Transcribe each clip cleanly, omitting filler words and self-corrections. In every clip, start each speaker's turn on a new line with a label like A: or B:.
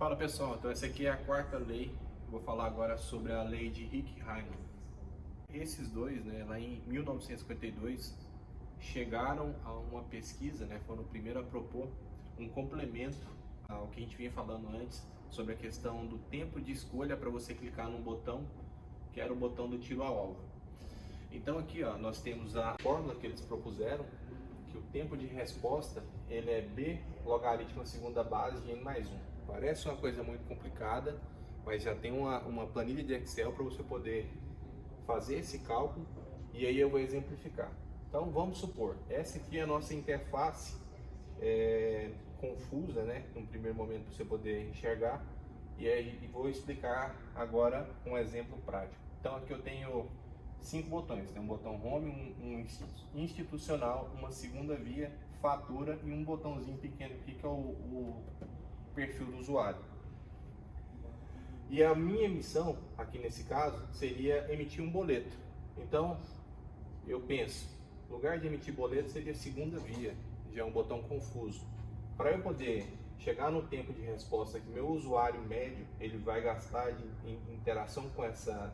A: Fala pessoal, então essa aqui é a quarta lei. Vou falar agora sobre a lei de Hick-Heinemann. Esses dois, lá em 1952, chegaram a uma pesquisa, foram o primeiro a propor um complemento ao que a gente vinha falando antes sobre a questão do tempo de escolha para você clicar num botão, que era o botão do tiro ao alvo. Então aqui nós temos a fórmula que eles propuseram, que o tempo de resposta ele é b logaritmo à segunda base de n mais 1. Parece uma coisa muito complicada, mas já tem uma planilha de Excel para você poder fazer esse cálculo, e aí eu vou exemplificar. Então vamos supor, essa aqui é a nossa interface confusa, num primeiro momento para você poder enxergar, e aí vou explicar agora um exemplo prático. Então aqui eu tenho 5 botões, tem um botão home, um institucional, uma segunda via, fatura e um botãozinho pequeno aqui que é o perfil do usuário. E a minha missão aqui nesse caso seria emitir um boleto. Então eu penso, no lugar de emitir boleto seria segunda via, já é um botão confuso. Para eu poder chegar no tempo de resposta que meu usuário médio ele vai gastar em interação com essa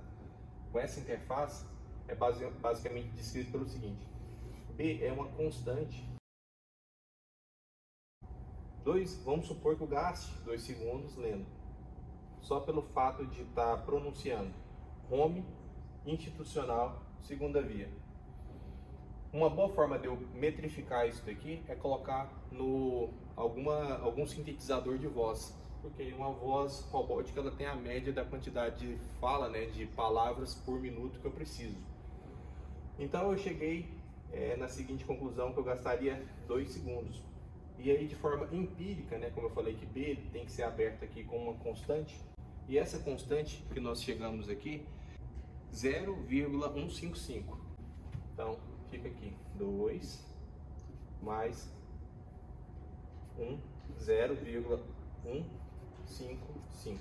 A: interface, é basicamente descrito pelo seguinte: B é uma constante. Vamos supor que eu gaste 2 segundos lendo, só pelo fato de estar pronunciando home, institucional, segunda via. Uma boa forma de eu metrificar isso daqui é colocar algum sintetizador de voz, porque uma voz robótica ela tem a média da quantidade de fala, de palavras por minuto que eu preciso. Então eu cheguei na seguinte conclusão, que eu gastaria 2 segundos. E aí de forma empírica, como eu falei que B tem que ser aberto aqui com uma constante, e essa constante que nós chegamos aqui, 0,155. Então fica aqui 2 mais 0,155.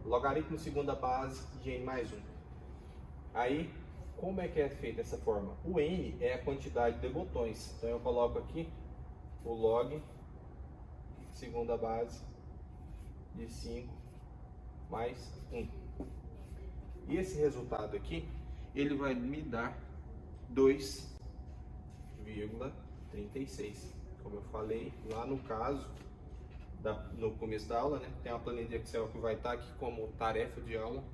A: Logaritmo segunda base de n mais 1. Aí, como é que é feita essa forma? O n é a quantidade de botões. Então eu coloco aqui o log segunda base de 5 mais 1. E esse resultado aqui, ele vai me dar 2,36. Como eu falei lá no caso, no começo da aula, tem uma planilha de Excel que vai estar aqui como tarefa de aula.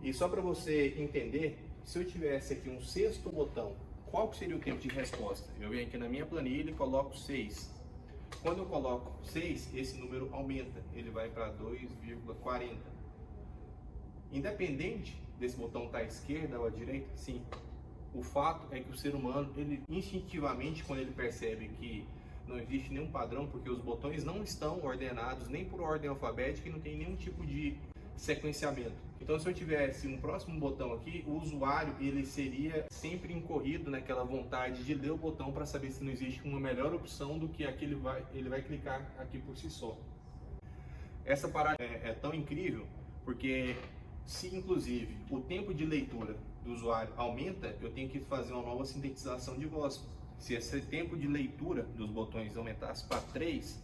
A: E só para você entender, se eu tivesse aqui um sexto botão, qual que seria o tempo de resposta? Eu venho aqui na minha planilha e coloco 6. Quando eu coloco 6, esse número aumenta, ele vai para 2,40. Independente desse botão estar à esquerda ou à direita, sim. O fato é que o ser humano, ele instintivamente, quando ele percebe que não existe nenhum padrão, porque os botões não estão ordenados nem por ordem alfabética e não tem nenhum tipo de sequenciamento. Então, se eu tivesse um próximo botão aqui, o usuário ele seria sempre incorrido naquela vontade de ler o botão para saber se não existe uma melhor opção do que aquele ele vai clicar aqui por si só. Essa parada é tão incrível porque se inclusive o tempo de leitura do usuário aumenta, eu tenho que fazer uma nova sintetização de voz. Se esse tempo de leitura dos botões aumentasse para 3,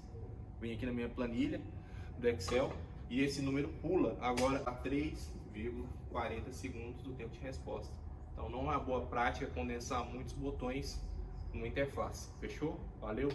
A: venho aqui na minha planilha do Excel e esse número pula agora a 3,40 segundos do tempo de resposta. Então não é uma boa prática condensar muitos botões numa interface. Fechou? Valeu!